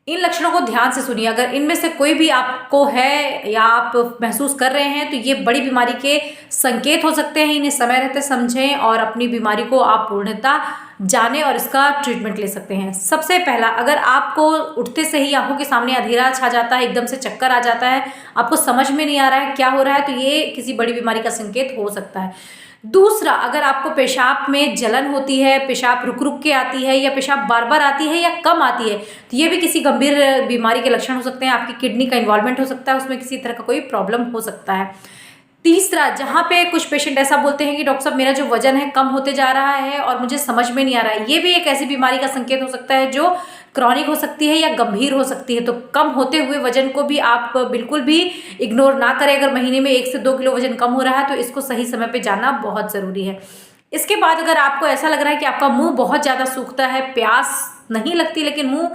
इन लक्षणों को ध्यान से सुनिए। अगर इनमें से कोई भी आपको है या आप महसूस कर रहे हैं तो ये बड़ी बीमारी के संकेत हो सकते हैं। इन्हें समय रहते समझें और अपनी बीमारी को आप पूर्णतः जानें और इसका ट्रीटमेंट ले सकते हैं। सबसे पहला, अगर आपको उठते से ही आंखों के सामने अंधेरा छा जाता है, एकदम से चक्कर आ जाता है, आपको समझ में नहीं आ रहा है क्या हो रहा है, तो ये किसी बड़ी बीमारी का संकेत हो सकता है। दूसरा, अगर आपको पेशाब में जलन होती है, पेशाब रुक रुक के आती है या पेशाब बार बार आती है या कम आती है, तो ये भी किसी गंभीर बीमारी के लक्षण हो सकते हैं। आपकी किडनी का इन्वॉल्वमेंट हो सकता है, उसमें किसी तरह का कोई प्रॉब्लम हो सकता है। तीसरा, जहाँ पे कुछ पेशेंट ऐसा बोलते हैं कि डॉक्टर साहब मेरा जो वजन है कम होते जा रहा है और मुझे समझ में नहीं आ रहा है, ये भी एक ऐसी बीमारी का संकेत हो सकता है जो क्रॉनिक हो सकती है या गंभीर हो सकती है। तो कम होते हुए वजन को भी आप बिल्कुल भी इग्नोर ना करें। अगर महीने में 1 से 2 किलो वजन कम हो रहा है तो इसको सही समय पे जानना बहुत ज़रूरी है। इसके बाद अगर आपको ऐसा लग रहा है कि आपका मुंह बहुत ज़्यादा सूखता है, प्यास नहीं लगती लेकिन मुंह